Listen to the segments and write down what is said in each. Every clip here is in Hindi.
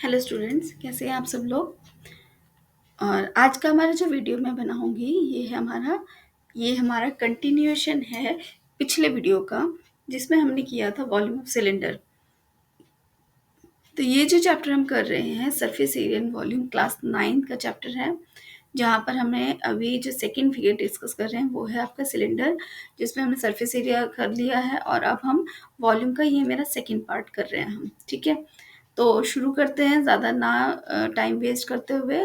हेलो स्टूडेंट्स, कैसे हैं आप सब लोग। और आज का हमारा जो वीडियो मैं बनाऊंगी ये हमारा कंटिन्यूएशन है पिछले वीडियो का, जिसमें हमने किया था वॉल्यूम ऑफ सिलेंडर। तो ये जो चैप्टर हम कर रहे हैं surface area and volume, class 9 का चैप्टर है, जहाँ पर हमें अभी जो सेकंड फिगर डिस्कस कर रहे हैं वो है आपका सिलेंडर, जिसमें हमने सरफेस एरिया कर लिया है। और अब हम वॉल्यूम का ये मेरा सेकंड पार्ट कर रहे हैं हम, ठीक है। तो शुरू करते हैं, ज़्यादा ना टाइम वेस्ट करते हुए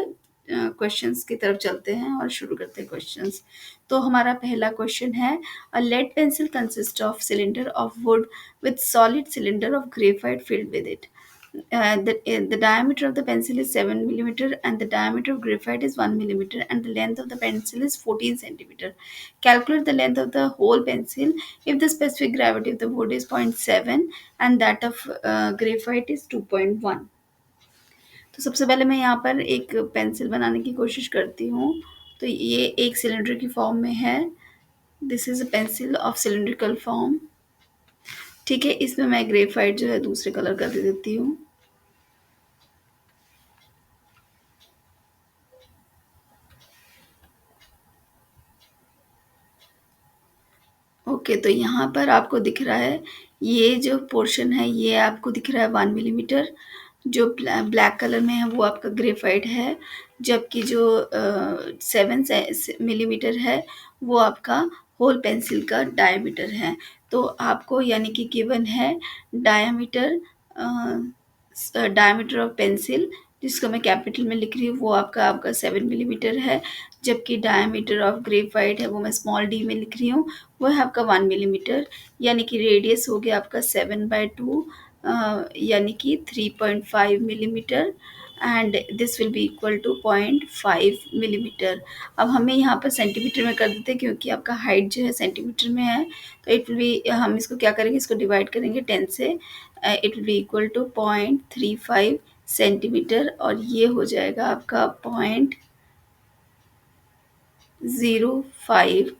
क्वेश्चंस की तरफ चलते हैं और शुरू करते हैं क्वेश्चंस। तो हमारा पहला क्वेश्चन है, a lead pencil consist of cylinder of wood with solid cylinder of graphite filled with it. The diameter of the pencil is 7 millimeter and the diameter of graphite is 1 millimeter and the length of the pencil is 14 centimeter. Calculate the length of the whole pencil if the specific gravity of the wood is 0.7 and that of graphite is 2.1. तो सबसे पहले मैं यहाँ पर एक पेंसिल बनाने की कोशिश करती हूँ। तो ये एक सिलेंडर की फॉर्म में है। This is a pencil of cylindrical form, ठीक है। इसमें मैं ग्रेफाइट जो है दूसरे कलर का दे देती हूँ। ओके, तो यहाँ पर आपको दिख रहा है, ये जो पोर्शन है ये आपको दिख रहा है 1 मिलीमीटर। जो ब्लैक कलर में है वो आपका ग्रेफाइट है, जबकि जो 7 मिलीमीटर है वो आपका होल पेंसिल का डायमीटर है। तो आपको यानी कि गिवन है डायमीटर डायमीटर ऑफ पेंसिल, जिसको मैं कैपिटल में लिख रही हूँ, वो आपका 7 मिलीमीटर है। जबकि डायमीटर ऑफ ग्रेफाइट है वो मैं स्मॉल डी में लिख रही हूँ, वो है आपका 1 मिलीमीटर। यानी कि रेडियस हो गया आपका 7/2, यानी कि 3.5 millimetre and this will be equal to 0.5 millimetre. अब हमें यहाँ पर सेंटीमीटर में कर देते हैं, क्योंकि आपका हाइट जो है सेंटीमीटर में है। तो इट विल बी, हम इसको क्या करेंगे, इसको डिवाइड करेंगे 10 से। It will be equal to 0.35 centimetre और ये हो जाएगा आपका 0.05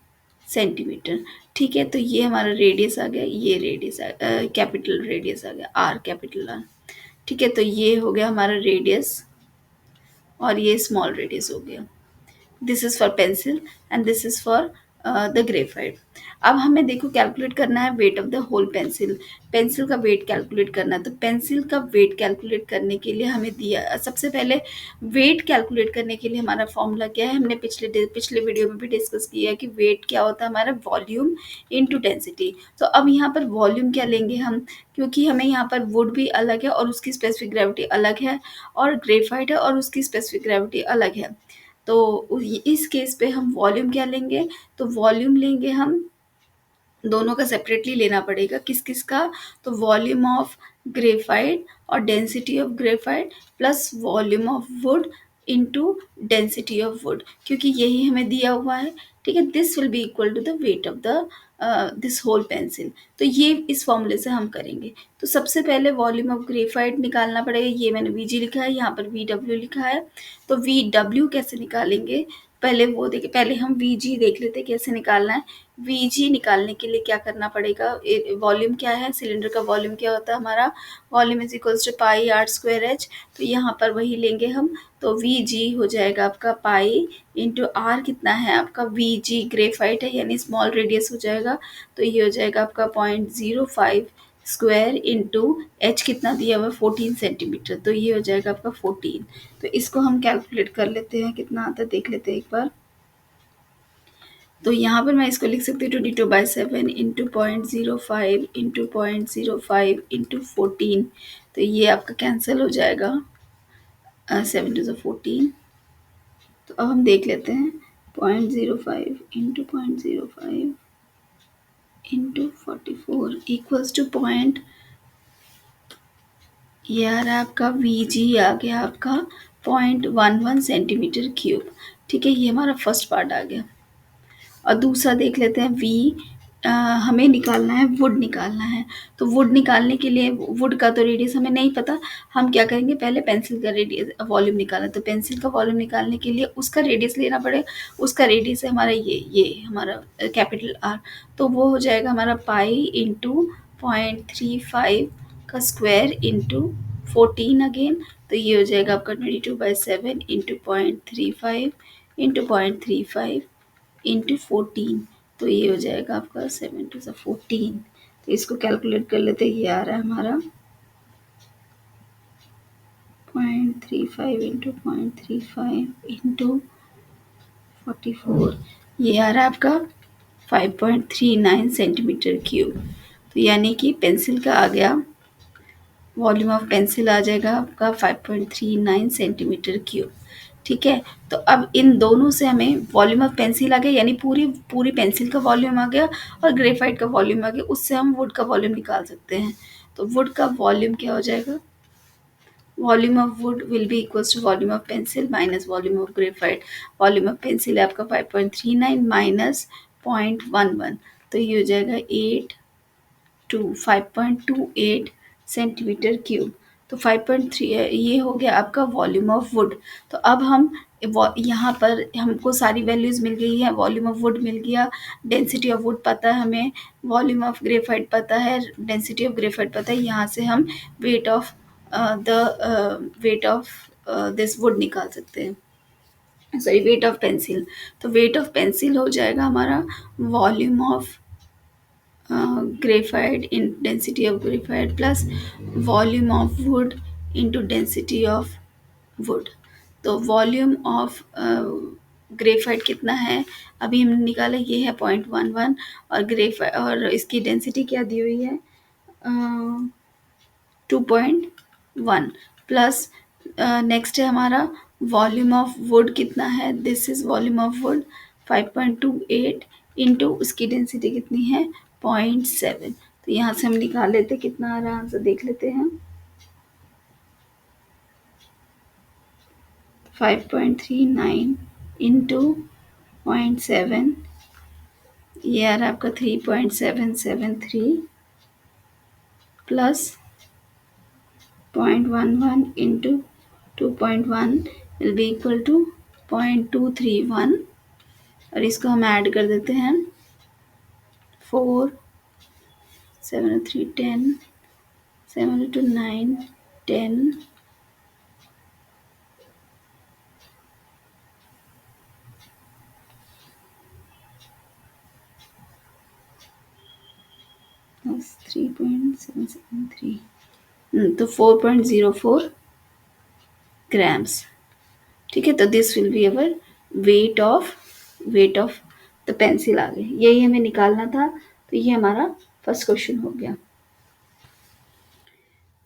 सेंटीमीटर, ठीक है। तो ये हमारा रेडियस आ गया, ये रेडियस कैपिटल रेडियस आ गया, आर, कैपिटल आर, ठीक है। तो ये हो गया हमारा रेडियस और ये स्मॉल रेडियस हो गया। This is for pencil and this is for the graphite. अब हमें देखो कैलकुलेट करना है weight of the whole pencil. Pencil का वेट कैलकुलेट करना है। तो पेंसिल का वेट कैलकुलेट करने के लिए हमें दिया, सबसे पहले वेट कैलकुलेट करने के लिए हमारा फॉर्मूला क्या है, हमने पिछले वीडियो में भी डिस्कस किया है कि वेट क्या होता है हमारा, वॉल्यूम इनटू डेंसिटी। तो अब यहाँ पर वॉल्यूम क्या लेंगे हम, क्योंकि हमें यहाँ पर वुड भी अलग है और उसकी स्पेसिफिक ग्रेविटी अलग है, और ग्रेफाइट है और उसकी स्पेसिफिक ग्रेविटी अलग है। तो इस केस पे हम वॉल्यूम क्या लेंगे, तो वॉल्यूम लेंगे हम, दोनों का सेपरेटली लेना पड़ेगा, किस किस का, तो वॉल्यूम ऑफ ग्रेफाइट और density of graphite plus volume of wood into density of wood, क्योंकि यही हमें दिया हुआ है, ठीक है। This will be equal to the weight of the this whole pencil. तो ये इस फॉर्मूले से हम करेंगे। तो सबसे पहले वॉल्यूम ऑफ ग्रेफाइट निकालना पड़ेगा, ये मैंने वी जी लिखा है, यहाँ पर वी डब्ल्यू लिखा है। तो वी डब्ल्यू कैसे निकालेंगे, पहले वो देखे, पहले हम वी जी देख लेते कैसे निकालना है। वी जी निकालने के लिए क्या करना पड़ेगा, वॉल्यूम क्या है, सिलेंडर का वॉल्यूम क्या होता है हमारा, volume is equals to pi are square h. तो यहाँ पर वही लेंगे हम। तो वी जी हो जाएगा आपका पाई इंटू आर, कितना है आपका, वी जी ग्रेफाइट है यानी स्मॉल रेडियस हो जाएगा। तो ये हो जाएगा आपका 0.05 स्क्वायर इंटू एच, कितना दिया हुआ है 14 सेंटीमीटर। तो ये हो जाएगा आपका 14। तो इसको हम कैलकुलेट कर लेते हैं, कितना आता है देख लेते हैं एक बार। तो यहाँ पर मैं इसको लिख सकती हूँ 22/7 इंटू 0.05 इंटू 0.05 इंटू 14। तो ये आपका कैंसिल हो जाएगा, 7 टू 14। तो अब हम देख लेते हैं, 0.05 into 0.05 into 44 equals two point, ये आ रहा है आपका वी जी आ गया आपका 0.11 सेंटीमीटर क्यूब, ठीक है। ये हमारा फर्स्ट पार्ट आ गया। और दूसरा देख लेते हैं वी, हमें निकालना है वुड निकालना है। तो वुड निकालने के लिए, वुड का तो रेडियस हमें नहीं पता, हम क्या करेंगे, पहले पेंसिल का रेडियस वॉल्यूम निकालना। तो पेंसिल का वॉल्यूम निकालने के लिए उसका रेडियस लेना पड़ेगा। उसका रेडियस है हमारा ये हमारा कैपिटल आर। तो वो हो जाएगा हमारा पाई इंटू 0.35 का स्क्वायर इंटू 14 अगेन, तो ये हो जाएगा आपका 22/7 इंटू 0.35 इंटू 0.35 इंटू 14, तो ये हो जाएगा आपका 7 to 14। तो इसको कैलकुलेट कर लेते हैं, ये आ रहा है हमारा 0.35 इंटू 0.35 इंटू 44, ये आ रहा है आपका 5.39 सेंटीमीटर क्यूब। तो यानी कि पेंसिल का आ गया, वॉल्यूम ऑफ पेंसिल आ जाएगा आपका 5.39 सेंटीमीटर क्यूब। ठीक है, तो अब इन दोनों से हमें वॉल्यूम ऑफ पेंसिल आ गया, यानी पूरी पूरी पेंसिल का वॉल्यूम आ गया, और ग्रेफाइट का वॉल्यूम आ गया, उससे हम वुड का वॉल्यूम निकाल सकते हैं। तो वुड का वॉल्यूम क्या हो जाएगा, volume of wood will be equals to volume of pencil minus volume of graphite. Volume of pencil है आपका 5.39 माइनस 0.11, तो ये हो जाएगा 5.28 सेंटीमीटर क्यूब। तो 5.3 ये हो गया आपका वॉल्यूम ऑफ वुड। तो अब हम यहाँ पर हमको सारी वैल्यूज़ मिल गई है, वॉल्यूम ऑफ वुड मिल गया, डेंसिटी ऑफ वुड पता है हमें, वॉल्यूम ऑफ ग्रेफाइट पता है, डेंसिटी ऑफ ग्रेफाइट पता है। यहाँ से हम weight of weight of this would निकाल सकते हैं, सॉरी वेट ऑफ पेंसिल। तो वेट ऑफ पेंसिल हो जाएगा हमारा volume of graphite in density of graphite plus volume of wood into density of wood। तो वॉल्यूम ऑफ ग्रेफाइट कितना है अभी हमने निकाला, ये है 0.11, और ग्रेफाइट और इसकी डेंसिटी क्या दी हुई है 2.1 प्लस नेक्स्ट है हमारा वॉल्यूम ऑफ वुड कितना है, this is volume of would 5.28 into उसकी डेंसिटी कितनी है 0.7। तो यहाँ से हम निकाल लेते कितना आ रहा है आंसर, देख लेते हैं 5.39 इंटू 0.7, ये आ रहा है आपका 3.773 plus 0.11 into 2.1 will be equal to 0.231, और इसको हम ऐड कर देते हैं 4 7 3 10 7 2 9 10 plus 3.773, तो 4.04 ग्राम्स। ठीक है, तो this will be our weight of the pencil आ गई, यही हमें निकालना था। तो ये हमारा फर्स्ट क्वेश्चन हो गया।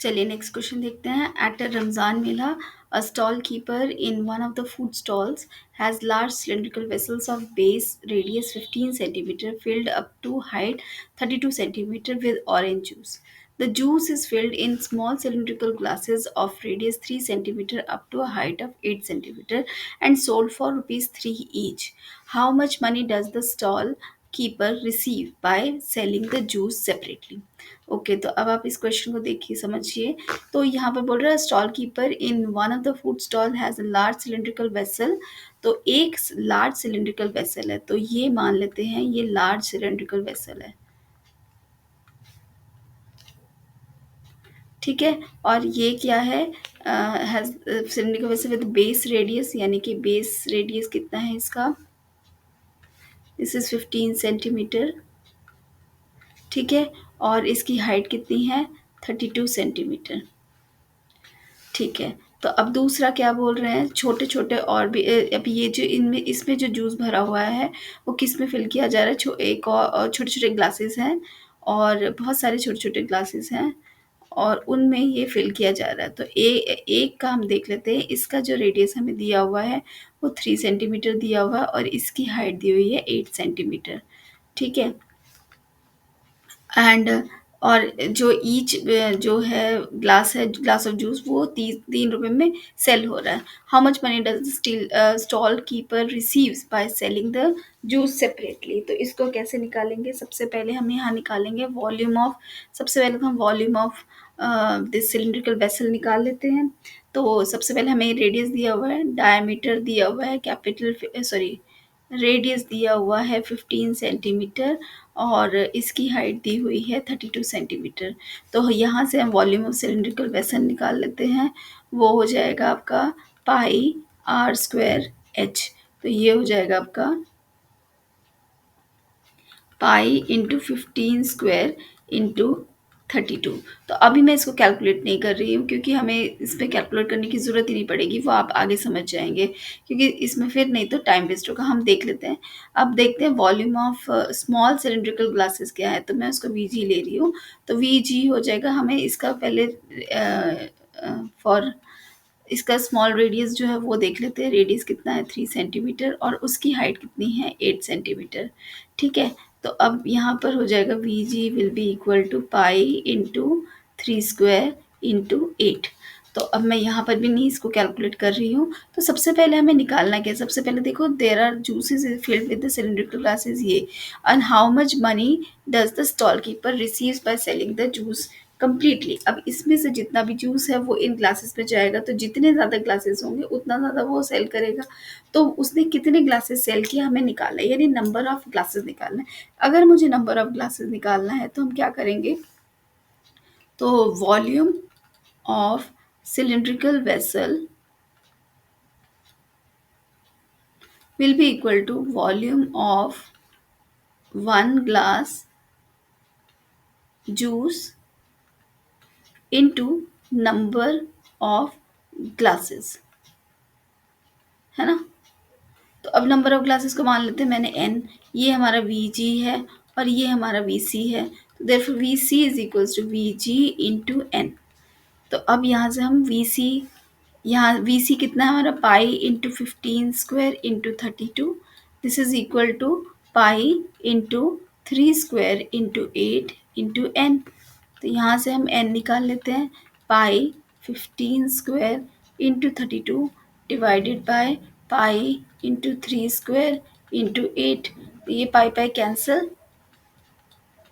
चलिए नेक्स्ट क्वेश्चन देखते हैं। At a Ramzan Mela a stall keeper in one of the food stalls has large cylindrical vessels of base radius 15 centimeter filled up to height 32 centimeter with orange juice. The juice is filled in small cylindrical glasses of radius 3 centimeter up to a height of 8 centimeter and sold for rupees 3 each. How much money does the stall keeper receive by selling the juice separately? Okay, तो अब आप इस क्वेश्चन को देखिए, समझिए। तो यहाँ पर बोल रहा है stall keeper in one of the food stall has a large cylindrical vessel. तो एक लार्ज सिलेंड्रिकल वेसल है, तो ये मान लेते हैं ये लार्ज सिलेंड्रिकल वेसल है। ठीक है, और ये क्या है, has cylindrical vessel with base radius, यानी कि बेस रेडियस कितना है इसका, दिस इज 15 सेंटीमीटर। ठीक है, और इसकी हाइट कितनी है 32 सेंटीमीटर। ठीक है, तो अब दूसरा क्या बोल रहे हैं, छोटे छोटे और भी अब ये जो इनमें इसमें जो जूस भरा हुआ है वो किस में फिल किया जा रहा है, एक और छोटे छोटे ग्लासेस हैं, और बहुत सारे छोटे छोटे ग्लासेस हैं, और उनमें ये फिल किया जा रहा है। तो एक का हम देख लेते हैं, इसका जो रेडियस हमें दिया हुआ है वो 3 सेंटीमीटर दिया हुआ है, और इसकी हाइट दी हुई है 8 सेंटीमीटर। ठीक है, एंड और जो ईच जो है ग्लास है, ग्लास ऑफ जूस, वो 3 रुपए में सेल हो रहा है। How much money does steel stall keeper receives by selling the juice separately? तो इसको कैसे निकालेंगे, सबसे पहले हम यहाँ निकालेंगे वॉल्यूम ऑफ, सबसे पहले तो हम volume of this cylindrical vessel निकाल लेते हैं। तो सबसे पहले हमें रेडियस दिया हुआ है, डायमीटर दिया हुआ है कैपिटल, सॉरी रेडियस दिया हुआ है 15 सेंटीमीटर, और इसकी हाइट दी हुई है 32 सेंटीमीटर। तो यहाँ से हम वॉल्यूम ऑफ सिलिंड्रिकल वेसल निकाल लेते हैं। वो हो जाएगा आपका पाई आर स्क्वायर एच। तो ये हो जाएगा आपका पाई इंटू 15 स्क्वायर इंटू 32। तो अभी मैं इसको कैलकुलेट नहीं कर रही हूँ, क्योंकि हमें इस पे कैलकुलेट करने की ज़रूरत ही नहीं पड़ेगी, वो आप आगे समझ जाएंगे, क्योंकि इसमें फिर नहीं तो टाइम वेस्ट होगा। हम देख लेते हैं। अब देखते हैं volume of small cylindrical glasses क्या है। तो मैं उसको वी जी ले रही हूँ। तो वी जी हो जाएगा, हमें इसका पहले फॉर इसका स्मॉल रेडियस जो है वो देख लेते हैं। रेडियस कितना है 3 सेंटीमीटर, और उसकी हाइट कितनी है 8 सेंटीमीटर। ठीक है। तो अब यहाँ पर हो जाएगा V G will be equal to pi into 3 square into 8। तो अब मैं यहाँ पर भी नहीं इसको कैलकुलेट कर रही हूँ। तो सबसे पहले हमें निकालना क्या है? सबसे पहले देखो, there are juices filled with the cylindrical glasses ये, and how much money does the stall keeper receives by selling the juice completely. अब इसमें से जितना भी जूस है वो इन ग्लासेस में जाएगा, तो जितने ज़्यादा ग्लासेस होंगे उतना ज़्यादा वो सेल करेगा। तो उसने कितने ग्लासेस सेल किया हमें निकालना है, यानी नंबर ऑफ ग्लासेस निकालना है। अगर मुझे नंबर ऑफ ग्लासेस निकालना है तो हम क्या करेंगे? तो volume of cylindrical vessel will be equal to volume of one glass juice into number of glasses, है ना? तो अब नंबर ऑफ ग्लासेस को मान लेते हैं मैंने n। ये हमारा वी जी है और ये हमारा वी सी है। तो therefore V C is equals to V G into N. तो अब यहाँ से हम वी सी, यहाँ वी सी कितना है हमारा? Pi into 15 square into 32। This is equal to pi into 3 square into 8 into N. तो यहाँ से हम एन निकाल लेते हैं। Pi 15 square into 32 divided by pi into 3 square into 8। तो ये pi pi cancel,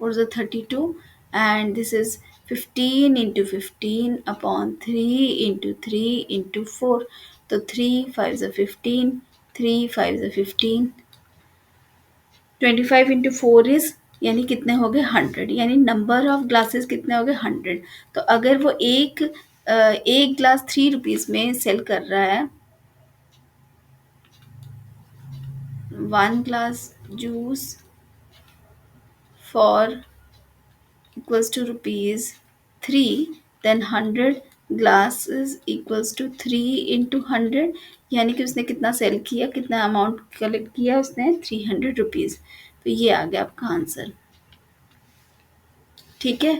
or the 32, and this is 15 into 15 upon 3 into 3 into 4। तो 3 5 are 15, 3 5 are 15, 25 into 4 is, यानी कितने हो गए 100, यानी नंबर ऑफ ग्लासेस कितने हो गए 100। तो अगर वो एक ग्लास 3 रुपीज़ में सेल कर रहा है, 1 glass juice for equals to rupees 3, then 100 glasses equals to 3 into 100, यानी कि उसने कितना सेल किया, कितना अमाउंट कलेक्ट किया उसने? 300 रुपीज़। तो ये आ गया आपका आंसर। ठीक है।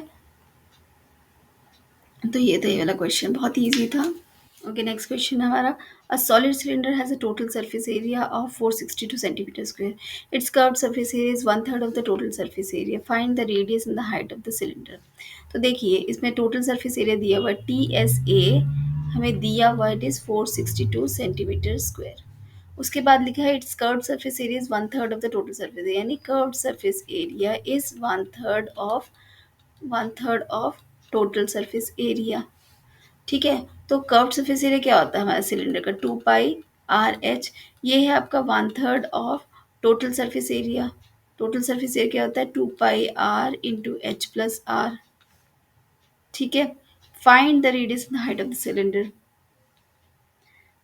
तो ये था ये वाला क्वेश्चन, बहुत ईजी था। ओके, नेक्स्ट क्वेश्चन है हमारा। A solid cylinder has a total surface area of 462 centimetre square. It's curved surface area is 1/3 of the total surface area. Find the radius and the height of the cylinder. तो देखिए, इसमें टोटल सरफेस एरिया दिया हुआ है टी एस ए, हमें दिया हुआ इट इज़ 462 सेंटीमीटर स्क्वायर। उसके बाद लिखा है its curved surface area is 1/3 of the total surface area, यानी curved surface area is 1/3 of total surface area. ठीक है। तो कर्व्ड सरफेस एरिया क्या होता है हमारे सिलेंडर का? 2 पाई आर एच। ये है आपका 1/3 of total surface area. Total surface area क्या होता है? 2 pi are into H plus r. ठीक है। Find the radius and height of the cylinder.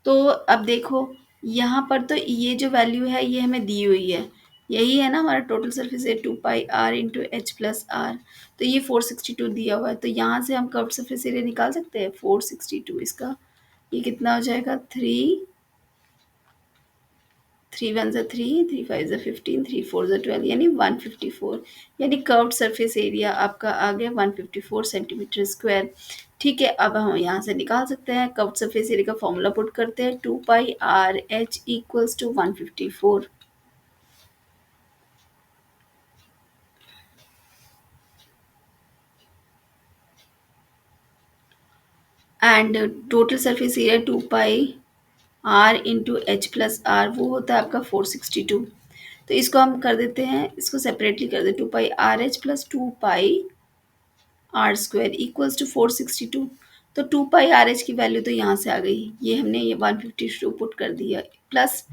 तो अब देखो, यहाँ पर तो ये जो वैल्यू है ये हमें दी हुई है, यही है ना हमारा total surface area 2 pi are into H plus are. तो ये 462 दिया हुआ है, तो यहाँ से हम कर्व सरफेस एरिया निकाल सकते हैं 462 इसका। ये कितना हो जाएगा? 3 3 1 3 3 5 15, 3 4 12, यानी 154। यानी कर्व्ड सरफेस एरिया आपका आ गया 154 सेंटीमीटर स्क्वायर। ठीक है। अब हम यहाँ से निकाल सकते हैं कर्व्ड सरफेस एरिया का फॉर्मूला पुट करते हैं। 2 pi r h equals to 154, and total surface area 2 pi are into H plus r, वो होता है आपका 462। तो इसको हम कर देते हैं, इसको सेपरेटली कर देते, 2 pi r h plus 2 pi are square equals to 462। तो 2 पाई आर एच की वैल्यू तो यहाँ से आ गई, ये हमने ये 152 पुट कर दिया, plus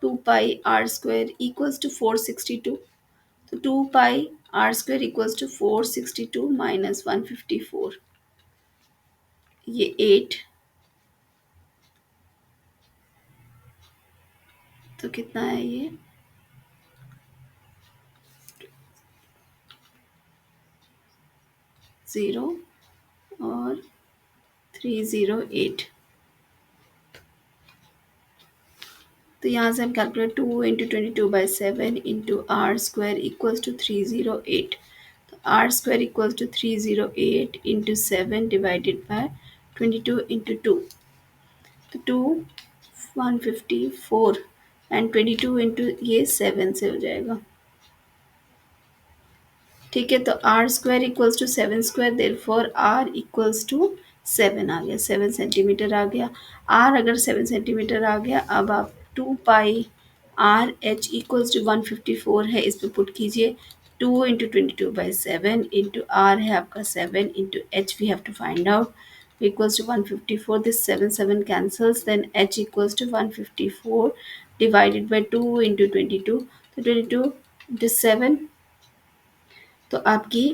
2 pi are square equals to 462। तो 2 पाई r² इक्वल्स टू 462 माइनस 154, ये 8, तो कितना है ये 0 और 308। तो यहाँ से हम कैलकुलेट 2 × 22/7 × r² इक्वल्स टू 308। तो r² equals to 308 into 7 divided by 22 into 2। तो 2 154 एंड 22 इंटू ये 7 से हो जाएगा। ठीक है, तो r² equals to 7² therefore r equals to 7 आ गया, 7 सेंटीमीटर आ गया। r अगर 7 सेंटीमीटर आ गया, अब आप 2 pi r h equals to 154 है, इस पर पुट कीजिए। 2 × 22/7 इंटू r है आपका 7 into h we have to find out equals to 154. This 7 cancels, then h equals to 154 divided by 2 into 22. तो 22 into 7, तो आपकी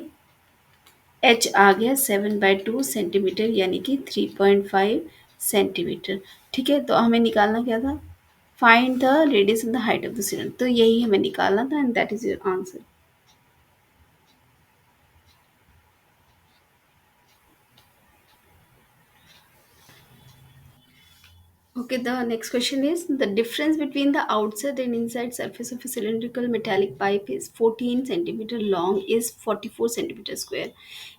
h आ गया 7/2 सेंटीमीटर, यानी कि 3.5 सेंटीमीटर। ठीक है, तो हमें निकालना क्या था? Find the radius and the height of the cylinder. तो यही हमें निकालना था and that is your answer. Okay, the next question is the difference between the outside and inside surface of a cylindrical metallic pipe is 14 centimeter long is 44 centimeter square.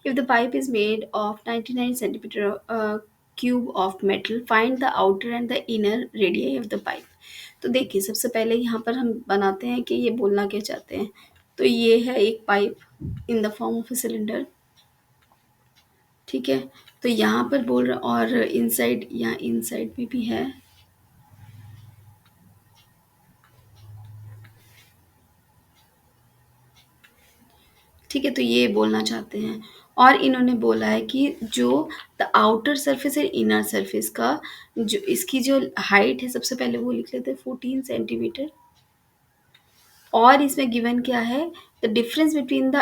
If the pipe is made of 99 centimeter cube of metal, find the outer and the inner radii of the pipe. तो देखिए, सबसे पहले यहाँ पर हम बनाते हैं कि ये बोलना क्या चाहते हैं। तो ये है एक pipe in the form of a cylinder. ठीक है, तो यहाँ पर बोल रहा, और इनसाइड, यहाँ इनसाइड में भी है। ठीक है, तो ये बोलना चाहते हैं, और इन्होंने बोला है कि जो द आउटर सरफेस है इनर सरफेस का, जो इसकी जो हाइट है, सबसे पहले वो लिख लेते हैं 14 सेंटीमीटर। और इसमें गिवन क्या है? The difference between the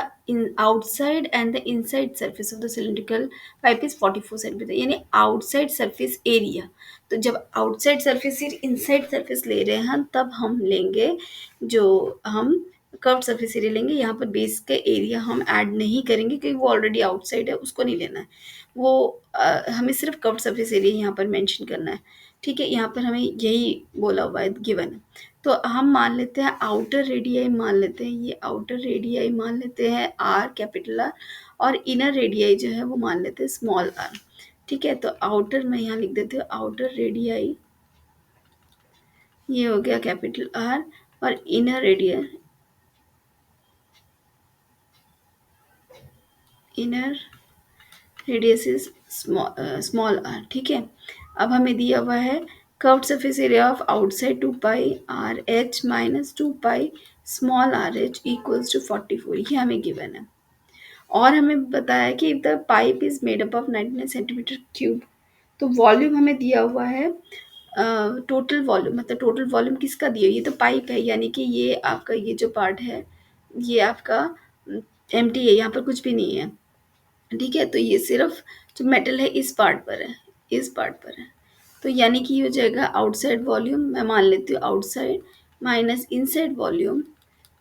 outside and the inside surface of the cylindrical pipe is 44 centimetre, यानी आउटसाइड सरफेस एरिया। तो जब आउटसाइड सरफेस से इनसाइड सरफेस ले रहे हैं तब हम लेंगे, जो हम कर्व्ड सरफेस एरिया लेंगे। यहाँ पर बेस का एरिया हम ऐड नहीं करेंगे क्योंकि वो ऑलरेडी आउटसाइड है, उसको नहीं लेना है। वो हमें सिर्फ कर्व्ड सरफेस एरिया यहाँ पर मेंशन करना है। ठीक है, यहाँ पर हमें यही बोला हुआ है, गिवन है। तो हम मान लेते हैं आउटर रेडियाई, मान लेते हैं ये आउटर रेडियाई मान लेते हैं आर, कैपिटल आर, और इनर रेडियाई जो है वो मान लेते हैं स्मॉल आर। ठीक है, तो आउटर मैं यहाँ लिख देती हूँ, आउटर रेडियाई ये हो गया कैपिटल आर, और inner radius, inner radius is small R. ठीक है, अब हमें दिया हुआ है curved surface area of outside 2 pi r h minus 2 pi small r h equals to 44, ये हमें गिवन है। और हमें बताया कि the pipe is made up of 99 centimetre cube. तो वॉल्यूम हमें दिया हुआ है, टोटल वॉल्यूम, मतलब टोटल वॉल्यूम किसका दिया? ये तो पाइप है, यानी कि ये आपका ये जो पार्ट है ये आपका एम्प्टी है, यहाँ पर कुछ भी नहीं है। ठीक है, तो ये सिर्फ जो मेटल है इस पार्ट पर है, इस पार्ट पर है। तो यानी कि ये हो जाएगा आउटसाइड वॉल्यूम, मैं मान लेती हूँ outside minus inside volume,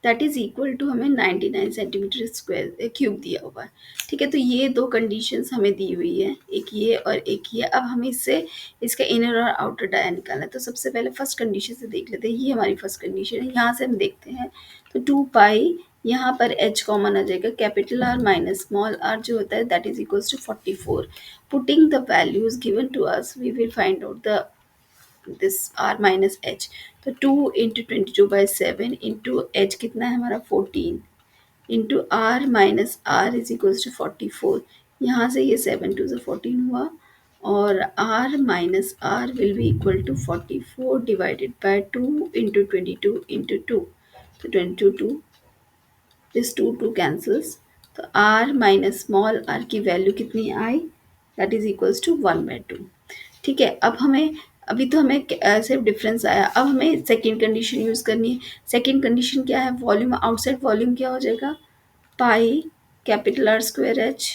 that is equal to हमें 99 सेंटीमीटर स्क्वायर क्यूब दिया हुआ है। ठीक है, तो ये दो कंडीशंस हमें दी हुई है, एक ये और एक ये। अब हमें इससे इसका इनर और आउटर डाया निकालना है। तो सबसे पहले फर्स्ट कंडीशन से देख लेते हैं, ये हमारी फर्स्ट कंडीशन है। यहाँ से हम देखते हैं, तो 2 पाई, यहाँ पर h कॉमन आ जाएगा, capital R minus small r जो होता है that is equals to 44। Putting the values given to us we will find out the this r minus h। तो 2 × 22/7 इंटू h कितना है हमारा 14 into r minus r is equals to 44। यहाँ से ये 7 2 से 14 हुआ, और r minus r will be equal to 44 divided by 2 into 22 into 2। तो 22 2, दिस 2 2 कैंसल्स, तो r माइनस स्मॉल r की वैल्यू कितनी आई? That is equals to 1/2। ठीक है, अब हमें अभी तो हमें सिर्फ डिफरेंस आया, अब हमें सेकेंड कंडीशन यूज़ करनी है। सेकेंड कंडीशन क्या है, वॉल्यूम आउटसाइड वॉल्यूम क्या हो जाएगा, pi capital R square H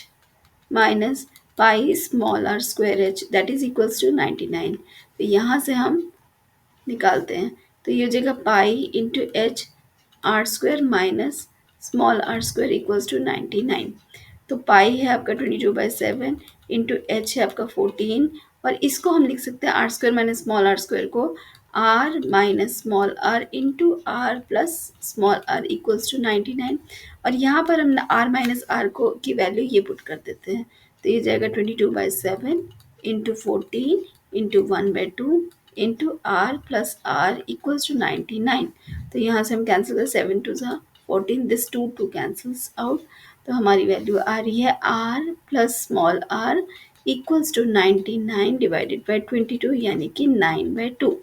minus pi small are square H that is equals to 99। तो यहाँ से हम निकालते हैं, तो ये हो जाएगा pi into H R square minus small are square equals to 99। तो पाई है आपका 22/7 इंटू एच है आपका 14, और इसको हम लिख सकते हैं r square minus small are square को r minus small r into are plus small are equals to 99। और यहाँ पर हम आर माइनस आर को की वैल्यू ये पुट कर देते हैं, तो ये जाएगा 22/7 into 14 into 1/2 into are plus R equals to 99। तो यहाँ से हम कैंसिल कर 7 टू ज़ा 14, दिस 2 कैंसल्स आउट। तो हमारी वैल्यू आ रही है R plus small are equals to 99 divided by 22 यानी कि 9/2।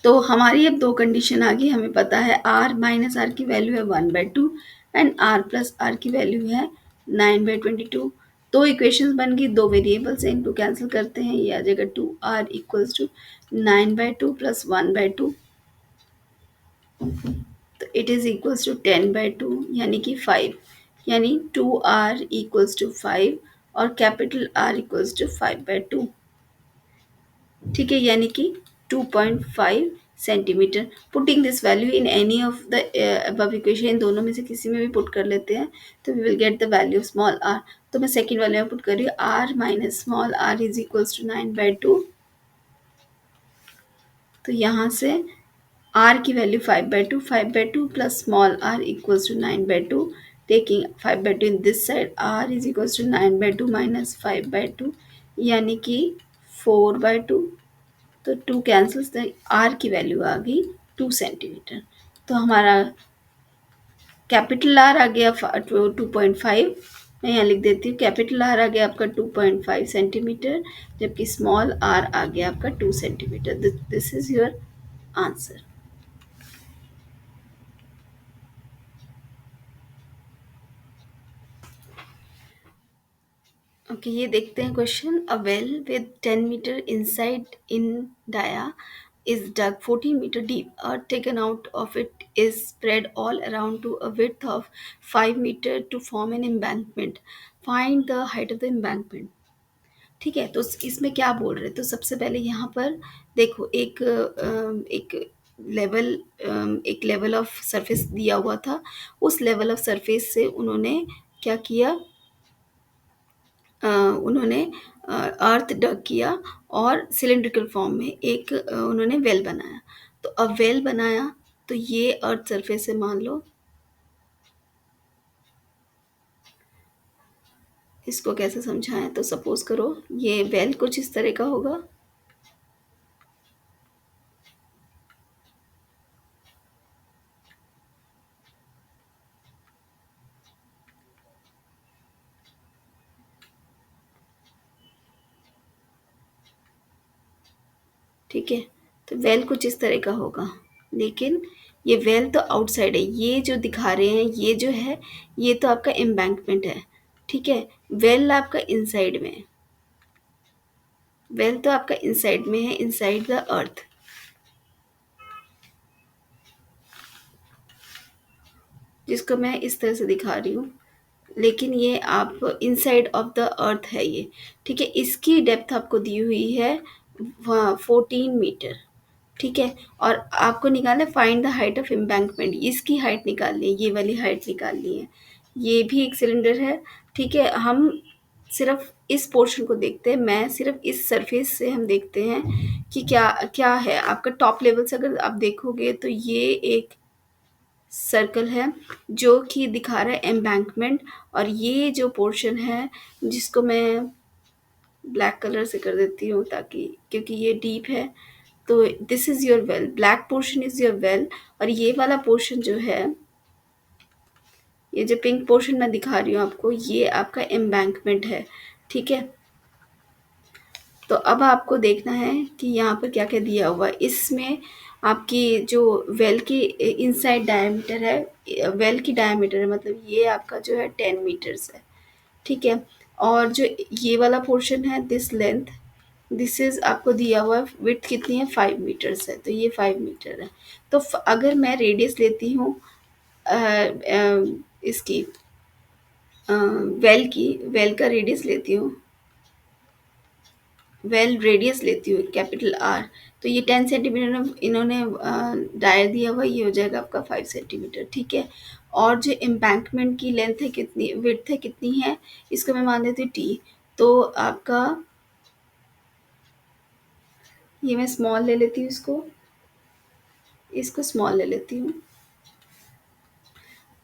तो हमारी अब दो कंडीशन आ गई, हमें पता है आर माइनस आर की वैल्यू है 1/2 एंड आर प्लस आर की वैल्यू है 9/22। दो इक्वेशंस बन गई, दो वेरिएबल से इनको कैंसिल करते हैं, ये आ जाएगा 2r इक्वल्स टू 9/2 प्लस 1/2, तो इट इज़ इक्वल्स टू 10/2 यानी कि 5, यानी 2r इक्वल्स टू 5 और कैपिटल R इक्वल्स टू 5/2। ठीक है, यानी कि 2.5 centimetre. Putting this value in any of the above equation, इन दोनों में से किसी में भी पुट कर लेते हैं तो we will get the value of small R. तो मैं सेकेंड वाले में पुट कर रही हूँ, R minus small R is equals to 9/2। तो यहाँ से r की वैल्यू 5/2 plus small r equals to 9/2, taking 5/2 in this side, r is equals to 9/2 minus 5/2 यानी कि 4/2। तो 2 कैंसल्स, तो r की वैल्यू आ गई 2 सेंटीमीटर। तो हमारा कैपिटल R आ गया 2.5, मैं यहाँ लिख देती हूँ, कैपिटल R आ गया आपका 2.5 सेंटीमीटर, जबकि स्मॉल r आ गया आपका 2 centimetre. This is your answer. Okay, ये देखते हैं question. A well with 10 metre inside in dia is dug 14 meter deep. Earth taken out of it is spread all around to a width of 5 meter to form an embankment. Find the height of the embankment. ठीक है, तो इसमें क्या बोल रहे हैं, तो सबसे पहले यहाँ पर देखो लेवल एक लेवल ऑफ सरफेस दिया हुआ था, उस लेवल ऑफ सरफेस से उन्होंने क्या किया, उन्होंने अर्थ डग किया और सिलिंड्रिकल फॉर्म में एक उन्होंने वेल बनाया। तो अब वेल बनाया तो ये अर्थ सरफेस से मान लो, इसको कैसे समझाएं, तो सपोज करो ये वेल कुछ इस तरह का होगा, ठीक है। तो वेल कुछ इस तरह का होगा, लेकिन ये वेल तो आउटसाइड है, ये जो दिखा रहे हैं ये जो है ये तो आपका एम्बैंकमेंट है। ठीक है, वेल आपका इनसाइड में है, वेल तो आपका इनसाइड में है, इनसाइड द अर्थ। जिसको मैं इस तरह से दिखा रही हूँ, लेकिन ये आप इनसाइड ऑफ द अर्थ है ये। ठीक है, इसकी डेप्थ आपको दी हुई है 14 मीटर। ठीक है, और आपको निकालना है find the height of embankment, इसकी हाइट निकालनी है, ये वाली हाइट निकालनी है। ये भी एक सिलेंडर है। ठीक है, हम सिर्फ इस पोर्शन को देखते हैं, मैं सिर्फ इस सरफेस से हम देखते हैं कि क्या क्या है। आपका टॉप लेवल से अगर आप देखोगे तो ये एक सर्कल है जो कि दिखा रहा है एम्बैंकमेंट, और ये जो पोर्शन है जिसको मैं ब्लैक कलर से कर देती हूँ ताकि, क्योंकि ये डीप है, तो this is your well, black portion is your well, और ये वाला पोर्शन जो है, ये जो पिंक पोर्शन मैं दिखा रही हूँ आपको, ये आपका एम्बैंकमेंट है। ठीक है, तो अब आपको देखना है कि यहाँ पर क्या क्या दिया हुआ है। इसमें आपकी जो वेल की इनसाइड डायमीटर है, वेल की डायमीटर है, मतलब ये आपका जो है 10 मीटर्स है। ठीक है, और जो ये वाला पोर्शन है, दिस लेंथ, दिस इज आपको दिया हुआ विड्थ कितनी है 5 मीटर्स है, तो ये 5 मीटर है। तो अगर मैं रेडियस लेती हूँ इसकी वेल का रेडियस लेती हूँ, वेल रेडियस लेती हूँ कैपिटल आर, तो ये 10 सेंटीमीटर इन्होंने डायर दिया हुआ, ये हो जाएगा आपका 5 सेंटीमीटर। ठीक है। और जो एम्बैंकमेंट की लेंथ है कितनी, विड्थ है कितनी है, इसको मैं मान देती हूँ टी। तो आपका ये मैं स्मॉल ले लेती हूँ, इसको इसको स्मॉल ले लेती हूँ।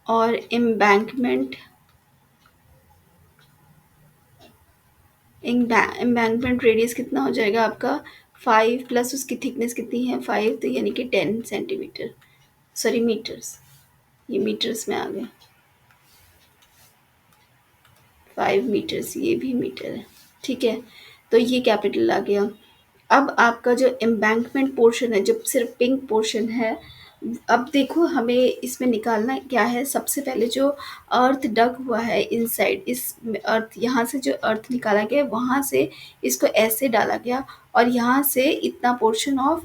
और एम्बैंकमेंट रेडियस कितना हो जाएगा आपका 5 प्लस उसकी थिकनेस कितनी है 5, तो यानी कि 10 सेंटीमीटर, सॉरी मीटर्स, ये मीटर्स में आ गया, 5 मीटर्स, ये भी मीटर है। ठीक है। तो ये कैपिटल आ गया। अब आपका जो एम्बैंकमेंट पोर्शन है, जो सिर्फ पिंक पोर्शन है, अब देखो हमें इसमें निकालना क्या है। सबसे पहले जो अर्थ डग हुआ है इनसाइड, इस अर्थ, यहाँ से जो अर्थ निकाला गया वहाँ से इसको ऐसे डाला गया और यहाँ से इतना पोर्शन ऑफ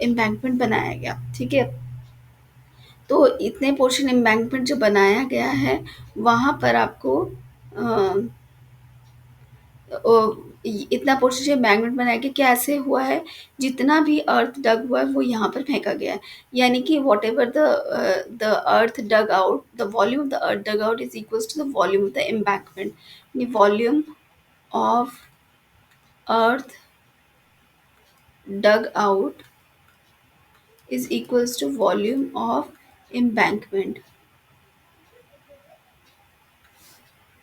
एम्बैंकमेंट बनाया गया। ठीक है। तो इतने पोर्शन एम्बैंकमेंट जो बनाया गया है वहाँ पर आपको इतना पोर्शन जो मैग्नेट बनाया कि कैसे हुआ है, जितना भी अर्थ डग हुआ है वो यहाँ पर फेंका गया है। यानी कि whatever the earth dug out, the volume of the earth dug out is equals to the volume of the embankment, यानी volume of earth dug out is equals to volume of embankment.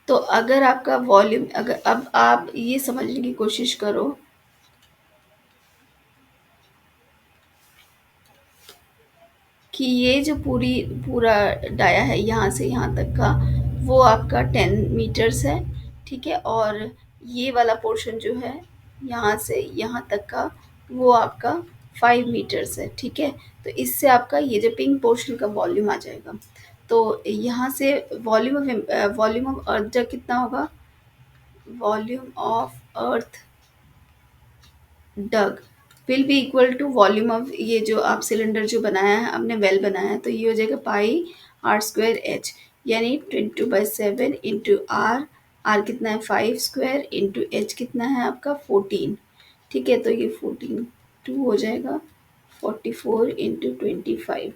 तो अगर आपका वॉल्यूम, अगर अब आप ये समझने की कोशिश करो कि ये जो पूरा डाया है यहाँ से यहाँ तक का, वो आपका 10 मीटर्स है। ठीक है। और ये वाला पोर्शन जो है यहाँ से यहाँ तक का, वो आपका 5 मीटर्स है। ठीक है। तो इससे आपका ये जो पिंक पोर्शन का वॉल्यूम आ जाएगा। तो यहाँ से वॉल्यूम ऑफ अर्थ का कितना होगा, volume of earth dug will be equal to volume of, ये जो आप सिलेंडर जो बनाया है आपने, वेल बनाया है, तो ये हो जाएगा पाई आर स्क्वायर एच, यानी 22/7 इंटू आर। आर कितना है 5 स्क्वायर, इंटू एच कितना है आपका 14। ठीक है। तो ये 14 2 हो जाएगा 44 इंटू 25,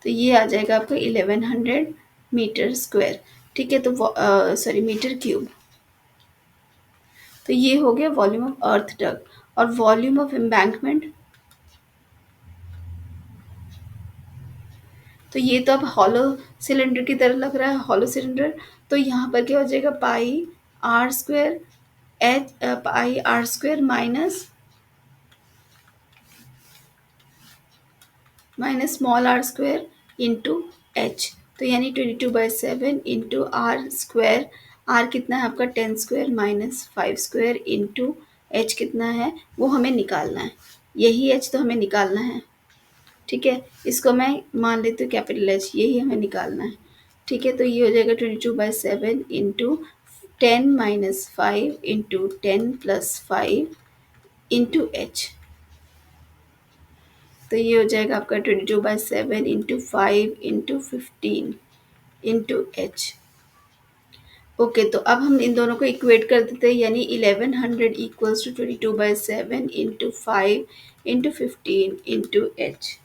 तो ये आ जाएगा आपका 1100 मीटर स्क्वायर। ठीक है। तो सॉरी मीटर क्यूब। तो ये हो गया वॉल्यूम ऑफ अर्थ डग। और वॉल्यूम ऑफ एम्बैंकमेंट, तो ये तो अब हॉलो सिलेंडर की तरह लग रहा है, हॉलो सिलेंडर। तो यहाँ पर क्या हो जाएगा pi are square h, pi are square minus small are square into H, तो यानी 22/7 इंटू आर स्क्वायर। आर कितना है आपका 10 square minus 5 square into H कितना है वो हमें निकालना है, यही एच तो हमें निकालना है। ठीक है। इसको मैं मान लेती हूँ कैपिटल एच, यही हमें निकालना है। ठीक है। तो ये हो जाएगा 22/7 इंटू 10 - 5 इंटू 10 + 5 इंटू एच। तो ये हो जाएगा आपका 22/7 into 5 into 15 into H. Okay. तो अब हम इन दोनों को इक्वेट कर देते हैं, यानी 1100 equals to 22/7 into 5 into 15 into H.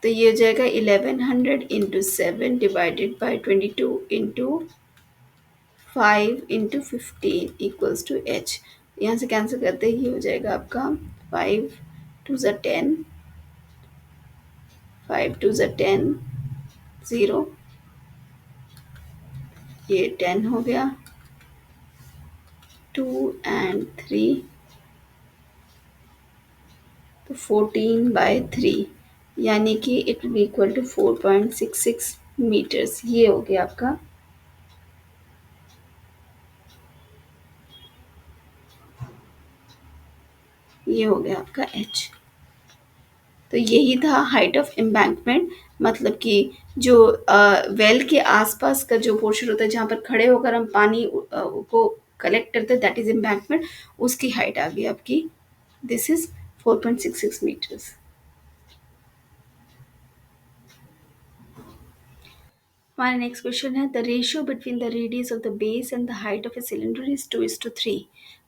तो ये हो जाएगा 1100 into 7 divided by 22 into 5 into 15 equals to H. यहाँ से कैंसिल करते ही हो जाएगा आपका 5 2 ज़ा 10, 5 2 ज़ा 10, 0, ये 10 हो गया, 2 एंड 3, तो 14/3, यानी कि it will be equal to 4.66 metres. ये हो गया आपका, ये हो गया आपका एच। तो यही था हाइट ऑफ एम्बैंकमेंट, मतलब कि जो वेल के आसपास का जो पोर्शन होता है जहाँ पर खड़े होकर हम पानी को कलेक्ट करते हैं, दैट इज एम्बैंकमेंट, उसकी हाइट आ गई आपकी, दिस इज 4.66 मीटर्स। हमारा नेक्स्ट क्वेश्चन है, the ratio between the radius of the base and the height of a cylinder is 2:3।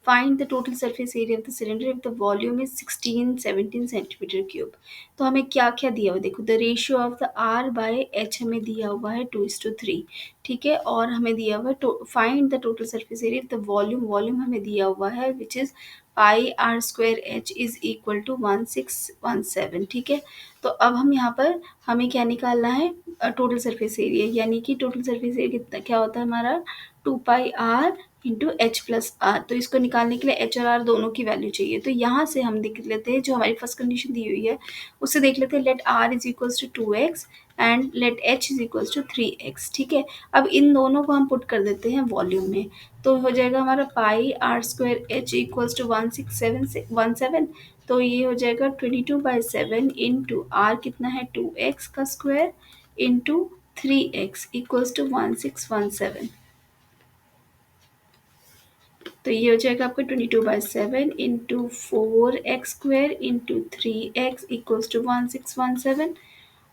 Find the total surface area of the cylinder if the volume is 16-17 centimetre cube. तो हमें क्या क्या दिया हुआ, देखो the ratio of the R by H हमें दिया हुआ है 2:3, ठीक है, और हमें दिया हुआ है find the total surface area of the volume, volume हमें दिया हुआ है which is pi are square H is equal to 1617, ठीक है। तो अब हम यहाँ पर हमें क्या निकालना है, टोटल सरफेस एरिया, यानी कि टोटल सरफेस एरिया कितना क्या होता है हमारा 2 pi are into H plus are. तो इसको निकालने के लिए एच और आर दोनों की वैल्यू चाहिए, तो यहाँ से हम देख लेते हैं जो हमारी फर्स्ट कंडीशन दी हुई है उससे देख लेते हैं, let R is equals to 2x and let H is equals to 3x, ठीक है। अब इन दोनों को हम पुट कर देते हैं वॉल्यूम में, तो हो जाएगा हमारा pi are square h equals to 16717, तो ये हो जाएगा 22/7 इंटू आर कितना है 2x का square into 3x equals to 1617। तो ये हो जाएगा आपका 22/7 into 4x square into 3x equals to 1617,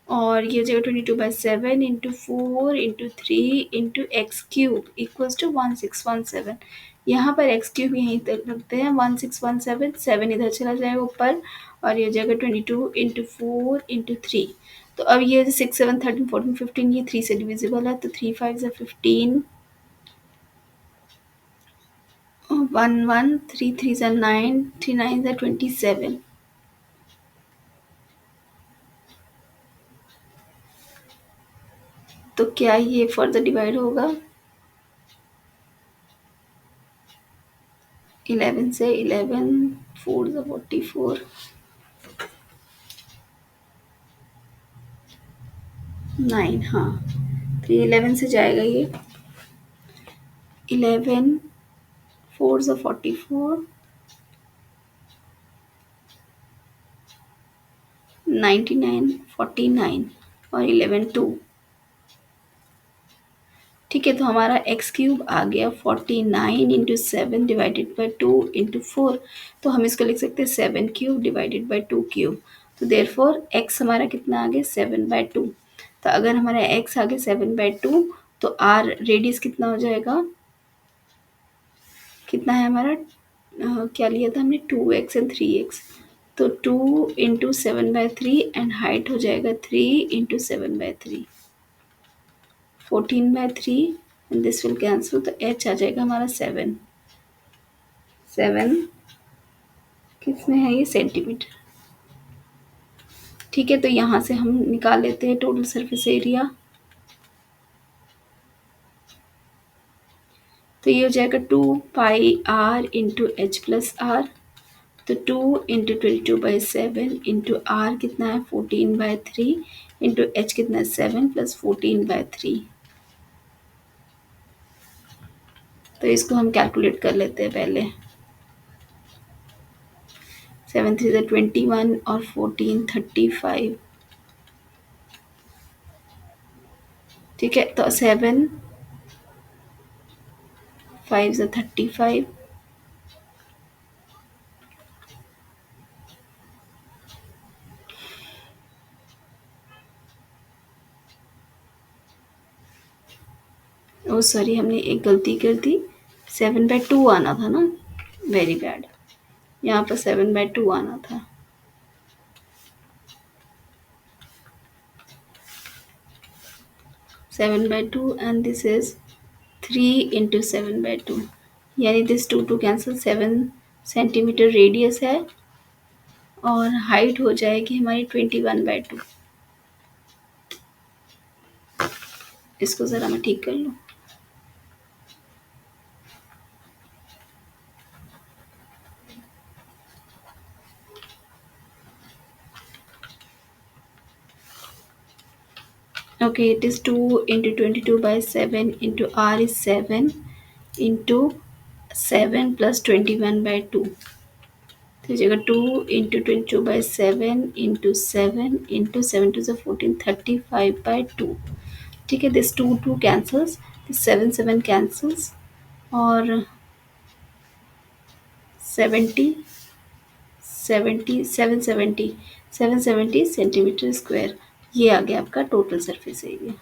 और ये हो जाएगा 22/7 into 4 into 3 into X cube equals to 1617। यहाँ पर एक्स क्यूब यहीं तक रखते हैं, 1617, 7 इधर चला जाएगा ऊपर, और ये हो जाएगा 22 इंटू 4 इंटू 3। तो अब ये 6 7 13 14 15 ये 3 से डिविजिबल है, तो 3 5 से 15, 1 1 3 3 से 9, 3 9 से 27। तो क्या ये फर्दर डिवाइड होगा, 11 से 11 4 से 44, 9, हाँ, तो ये 11 से जाएगा, ये 11 4 से 44, 99 49 और 11 2, ठीक है। तो हमारा एक्स क्यूब आ गया 49 इंटू 7 डिवाइडेड बाई 2 इंटू 4, तो हम इसको लिख सकते हैं 7 क्यूब डिवाइडेड बाई 2 क्यूब, तो देयरफॉर एक्स हमारा कितना आ गया 7/2। तो अगर हमारा एक्स आ गया 7/2, तो आर रेडियस कितना हो जाएगा, कितना है हमारा, क्या लिया था हमने 2x एंड 3x, तो 2 इंटू 7/3 एंड हाइट हो जाएगा 3 into 7/3, 14/3 and this will cancel, तो h आ जाएगा हमारा 7, 7 किसमें है ये सेंटीमीटर, ठीक है। तो यहाँ से हम निकाल लेते हैं टोटल सरफेस एरिया, तो ये हो जाएगा 2 pi are into H plus are, तो 2 इंटू 22/7 इंटू आर कितना है 14/3 इंटू एच कितना है 7 प्लस 14/3। तो इसको हम कैलकुलेट कर लेते हैं पहले, 7 3 से 21 और 14 35, ठीक है। तो 7 5 से 35, ओ सॉरी हमने एक गलती कर दी, 7/2 आना था ना, वेरी बैड, यहाँ पर 7/2 आना था, 7/2 एंड दिस इज 3 इंटू 7/2, यानी दिस 2 कैंसिल, 7 सेंटीमीटर रेडियस है और हाइट हो जाएगी हमारी 21/2। इसको ज़रा मैं ठीक कर लूँ, okay, it is 2 into 22/7 into r is 7 into 7 plus 21/2, तो हो जाएगा 2 × 22/7 × 7 × 7 × 7 = 14, 35/2। ठीक है, दिस 2 कैंसल्स, दिस 7 कैंसल्स, और 70 70 770 सेंटीमीटर स्क्वायर, ये आ गया आपका टोटल सरफेस एरिया।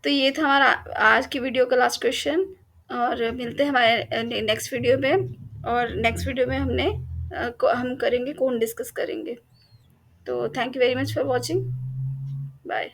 तो ये था हमारा आज की वीडियो का लास्ट क्वेश्चन, और मिलते हैं हमारे नेक्स्ट वीडियो में। और नेक्स्ट वीडियो में हम करेंगे कोन डिस्कस करेंगे। तो thank you very much for watching. Bye.